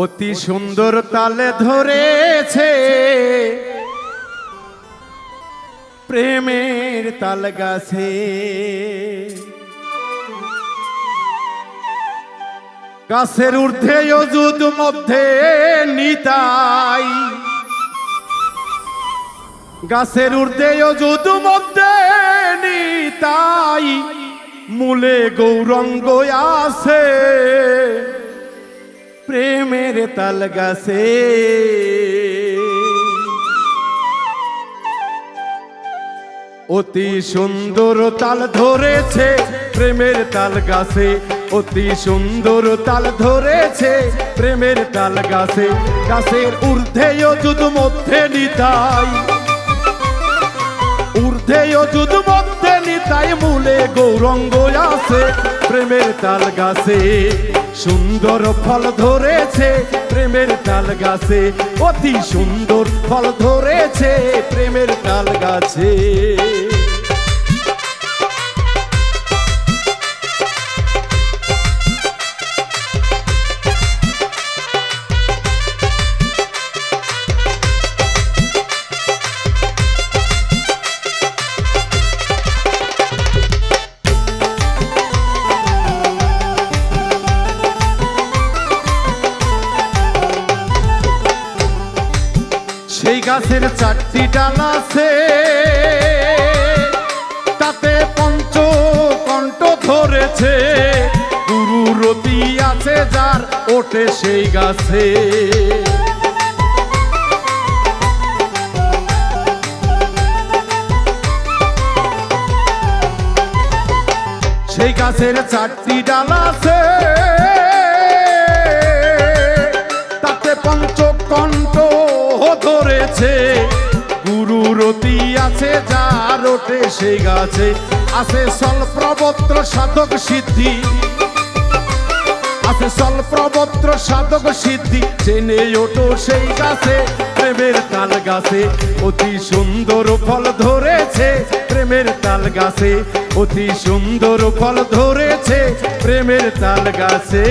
অতি সুন্দর তালে ধরেছে প্রেমের তাল গাছে, গাছের ঊর্ধ্বে অযুত মধ্যে নিতাই, গাছের ঊর্ধ্বে অযুত মধ্যে নিতাই, মূলে গৌরঙ্গ আছে প্রেমের তাল গাছে। অতি সুন্দর তাল ধরেছে প্রেমের তাল গাছে, অতি সুন্দর তাল ধরেছে প্রেমের তাল গাছে, গাছের ঊর্ধ্বে অযুত মধ্যে নিতাই, ঊর্ধ্বে অযুত মধ্যে নিতাই, মূলে গৌরঙ্গ আছে প্রেমের তাল গাছে। সুন্দর ফল ধরেছে প্রেমের তাল গাছে, অতি সুন্দর ফল ধরেছে প্রেমের তাল গাছে। সেই গাছের চারটি ডাল আছে, তাতে পঞ্চকণ্ঠ ধরেছে, গুরু রতি আছে যার ওঠে সেই গাছে। সেই গাছের চারটি ডাল আছে, তাতে পঞ্চকণ্ঠ ধরেছে, গুরু রতি আছে যার ওঠে সেই গাছে। আছে স্বল্পবত্র সাধক সিদ্ধি, আছে স্বল্পবত্র সাধক সিদ্ধি, চেনে ওঠো সেই গাছে প্রেমের তাল গাছে। অতি সুন্দর ফল ধরেছে প্রেমের তাল গাছে, অতি সুন্দর ফল ধরেছে প্রেমের তাল গাছে।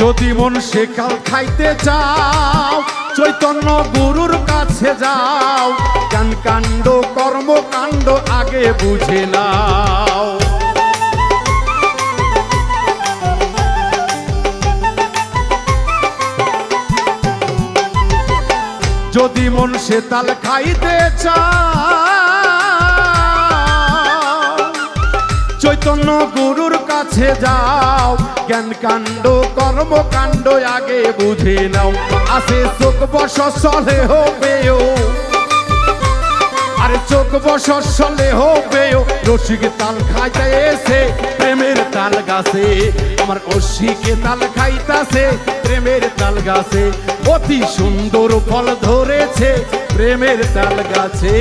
যদি মন সেকাল খাইতে চাও, চৈতন্য গুরুর কাছে যাও, জ্ঞান কাণ্ড কর্মকাণ্ড আগে বুঝে নাও। যদি মন সে তাল খাইতে চাও, চৈতন্য গুরুর কাছে যাও, জ্ঞান কাণ্ড কর্মকাণ্ড আগে বুঝে নাও। আছে চোখ বসলে হবেও, আরে চোখ বসলে হবেও, রসিক তাল খাইতে এসে প্রেমের তাল গাছে, আমার রসিকে তাল খাইতাছে প্রেমের তাল গাছে। অতি সুন্দর ফল ধরেছে প্রেমের তাল গাছে।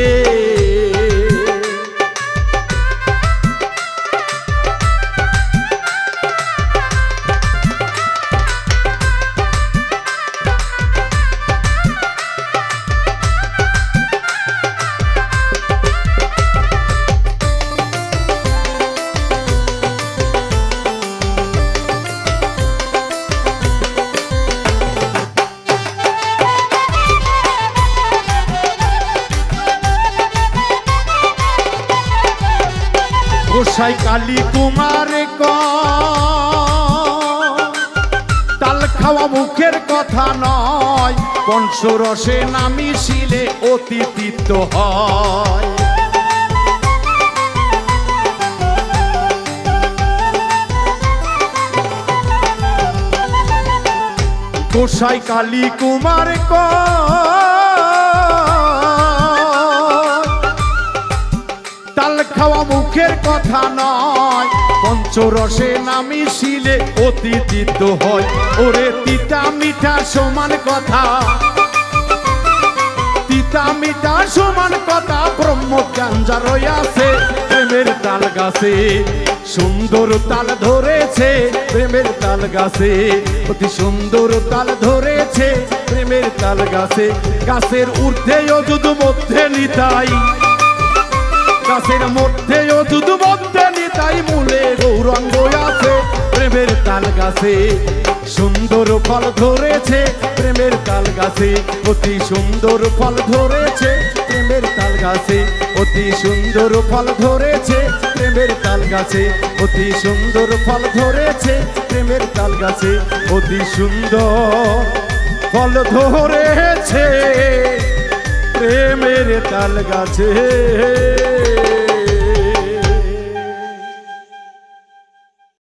গোসাই কালী কুমার তাল খাওয়া মুখের কথা নয়, পঞ্চরসে নামি শিলে অতি তিক্ত হয়। গোসাই কালী কুমার তাল খাওয়া মুখের কথা নয়, পঞ্চরসে নামি শিলে অতি তিক্ত হয়। ওরে তিতা মিঠা সমান কথা, তিতা মিঠা সমান কথা ব্রহ্মজ্ঞান যার আছে প্রেমের তাল গাছে সুন্দর তাল ধরেছে প্রেমের তাল গাছে অতি সুন্দর তাল ধরেছে প্রেমের তাল গাছে গাছের ঊর্ধ্বে অযুধ মধ্যে নিতাই গাছের মধ্যে অযুধ মধ্যে নিতাই মূলে গৌরাঙ্গ আছে প্রেমের তাল গাছে সুন্দর ফল ধরেছে প্রেমের তাল গাছে অতি সুন্দর ফল ধরেছে প্রেমের তাল গাছে অতি সুন্দর ফল ধরেছে প্রেমের তাল গাছে অতি সুন্দর ফল ধরেছে প্রেমের তাল গাছে অতি সুন্দর ফল ধরেছে প্রেমের তাল গাছে।